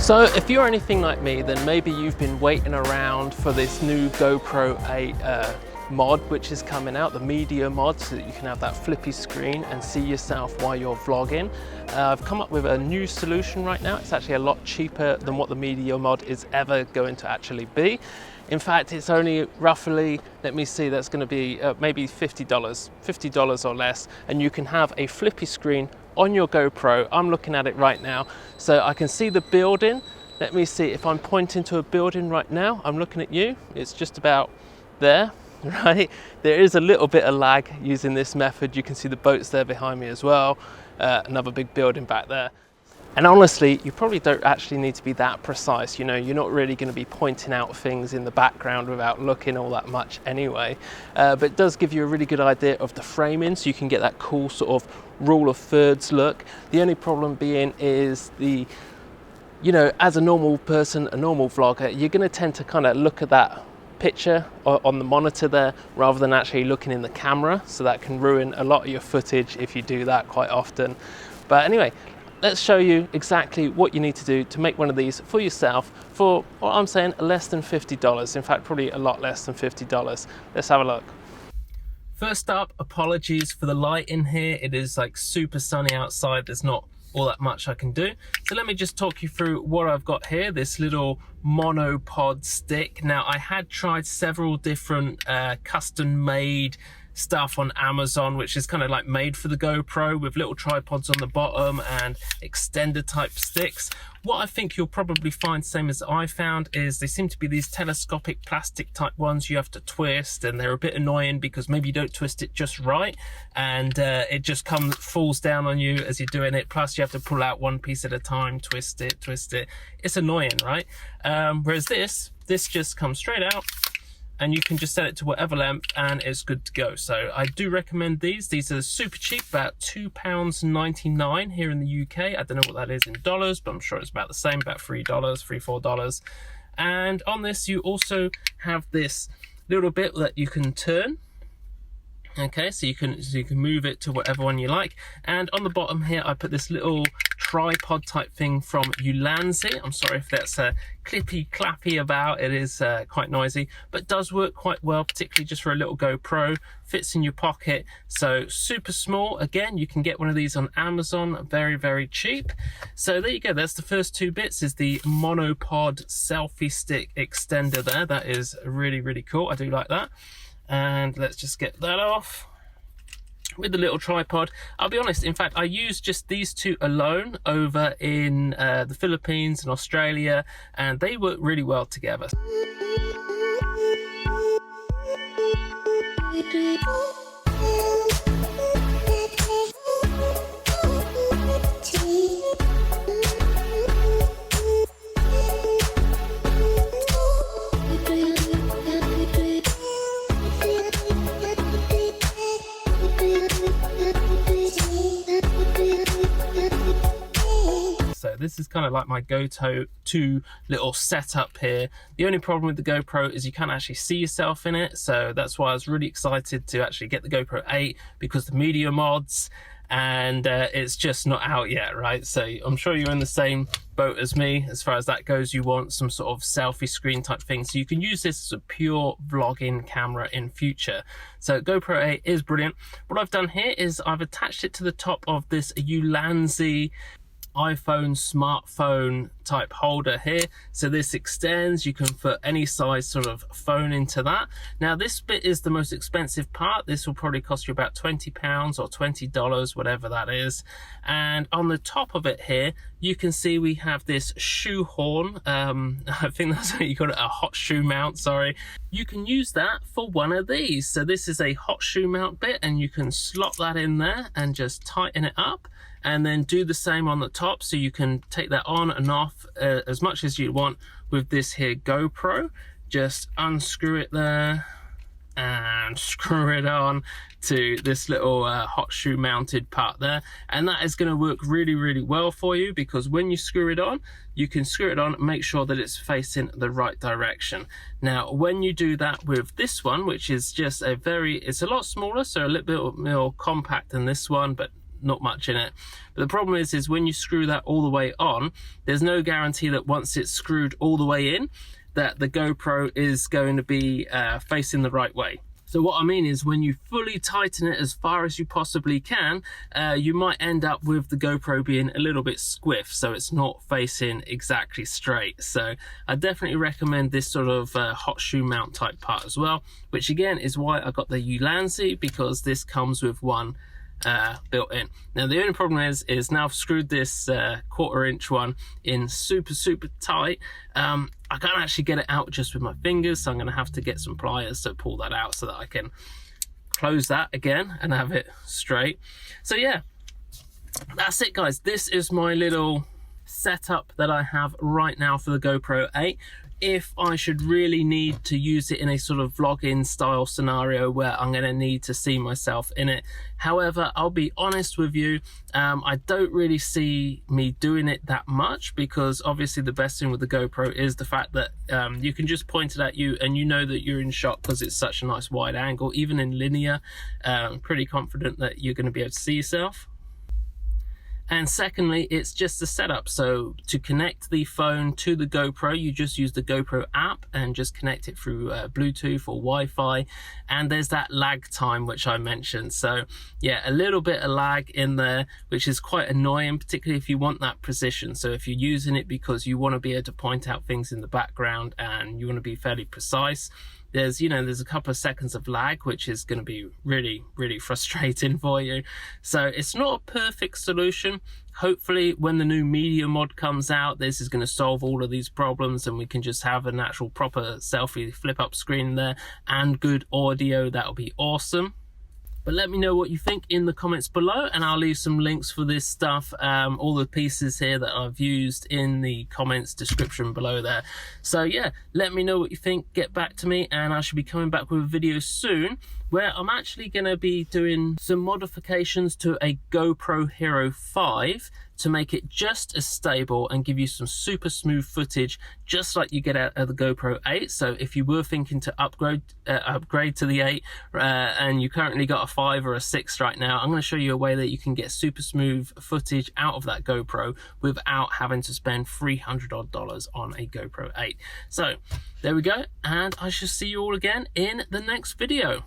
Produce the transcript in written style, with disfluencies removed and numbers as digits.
So if you're anything like me, then maybe you've been waiting around for this new GoPro 8 mod which is coming out, the media mod, so that you can have that flippy screen and see yourself while you're vlogging. I've come up with a new solution right now. It's actually a lot cheaper than what the media mod is ever going to actually be. In fact, it's only roughly, let me see, that's going to be maybe $50 or less, and you can have a flippy screen on your GoPro. I'm looking at it right now, so I can see the building. Let me see, if I'm pointing to a building right now, I'm looking at you, it's just about there, right? There is a little bit of lag using this method. You can see the boats there behind me as well, another big building back there. And honestly, you probably don't actually need to be that precise. You know, you're not really going to be pointing out things in the background without looking all that much anyway. But it does give you a really good idea of the framing, so you can get that cool sort of rule of thirds look. The only problem being is the, you know, as a normal person, a normal vlogger, you're going to tend to kind of look at that picture on the monitor there rather than actually looking in the camera. So that can ruin a lot of your footage if you do that quite often. But anyway, let's show you exactly what you need to do to make one of these for yourself for, what I'm saying, less than $50. In fact, probably a lot less than $50. Let's have a look. First up, apologies for the light in here. It is like super sunny outside. There's not all that much I can do. So let me just talk you through what I've got here, this little Monopod stick. Now, I had tried several different custom made stuff on Amazon, which is kind of like made for the GoPro with little tripods on the bottom and extender type sticks. What I think you'll probably find, same as I found, is they seem to be these telescopic plastic type ones you have to twist, and they're a bit annoying because maybe you don't twist it just right, and it just falls down on you as you're doing it. Plus you have to pull out one piece at a time, twist it. It's annoying, right? Whereas this just comes straight out, and you can just set it to whatever length and it's good to go. So I do recommend these. These are super cheap, about £2.99 here in the UK. I don't know what that is in dollars, but I'm sure it's about the same, about $4. And on this, you also have this little bit that you can turn. Okay, so you can move it to whatever one you like. And on the bottom here, I put this little tripod type thing from Ulanzi. I'm sorry if that's clippy clappy about. It is quite noisy, but does work quite well, particularly just for a little GoPro. Fits in your pocket, so super small. Again, you can get one of these on Amazon, very, very cheap. So there you go. That's the first two bits, is the Monopod selfie stick extender there. That is really, really cool. I do like that. And let's just get that off with the little tripod. I'll be honest, in fact, I used just these two alone over in the Philippines and Australia, and they work really well together. So this is kind of like my go-to little setup here. The only problem with the GoPro is you can't actually see yourself in it, so that's why I was really excited to actually get the GoPro 8, because the media mods, and it's just not out yet, right? So I'm sure you're in the same boat as me as far as that goes. You want some sort of selfie screen type thing, so you can use this as a pure vlogging camera in future. So GoPro 8 is brilliant. What I've done here is I've attached it to the top of this Ulanzi iPhone smartphone type holder here. So this extends, you can put any size sort of phone into that. Now this bit is the most expensive part. This will probably cost you about £20 or $20, whatever that is. And on the top of it here, you can see we have this shoe horn. I think that's what you call it, a hot shoe mount, sorry. You can use that for one of these. So this is a hot shoe mount bit, and you can slot that in there and just tighten it up, and then do the same on the top, so you can take that on and off as much as you want with this here GoPro. Just unscrew it there and screw it on to this little hot shoe mounted part there, and that is going to work really, really well for you, because when you screw it on, you can screw it on, make sure that it's facing the right direction. Now when you do that with this one, which is just it's a lot smaller, so a little bit more compact than this one, but not much in it. But the problem is when you screw that all the way on, there's no guarantee that once it's screwed all the way in, that the GoPro is going to be facing the right way. So what I mean is when you fully tighten it as far as you possibly can, you might end up with the GoPro being a little bit squiff, so it's not facing exactly straight. So I definitely recommend this sort of hot shoe mount type part as well, which again is why I got the Ulanzi, because this comes with one built in. Now the only problem is now I've screwed this 1/4 inch one in super tight. I can't actually get it out just with my fingers, so I'm going to have to get some pliers to pull that out so that I can close that again and have it straight. So yeah, that's it guys. This is my little setup that I have right now for the GoPro 8. If I should really need to use it in a sort of vlogging style scenario where I'm going to need to see myself in it. However, I'll be honest with you, I don't really see me doing it that much, because obviously the best thing with the GoPro is the fact that you can just point it at you and you know that you're in shot because it's such a nice wide angle. Even in linear, I'm pretty confident that you're going to be able to see yourself. And secondly, it's just the setup. So to connect the phone to the GoPro, you just use the GoPro app and just connect it through Bluetooth or Wi-Fi. And there's that lag time, which I mentioned. So yeah, a little bit of lag in there, which is quite annoying, particularly if you want that precision. So if you're using it because you want to be able to point out things in the background and you want to be fairly precise, there's a couple of seconds of lag, which is going to be really frustrating for you. So it's not a perfect solution. Hopefully when the new media mod comes out, this is going to solve all of these problems and we can just have an actual proper selfie flip up screen there and good audio. That'll be awesome. But let me know what you think in the comments below, and I'll leave some links for this stuff, all the pieces here that I've used in the comments description below there. So yeah, let me know what you think, get back to me, and I should be coming back with a video soon where I'm actually going to be doing some modifications to a GoPro HERO 5 to make it just as stable and give you some super smooth footage just like you get out of the GoPro 8. So if you were thinking to upgrade to the 8 and you currently got a 5 or a 6 right now, I'm going to show you a way that you can get super smooth footage out of that GoPro without having to spend $300 odd on a GoPro 8. So there we go, and I shall see you all again in the next video.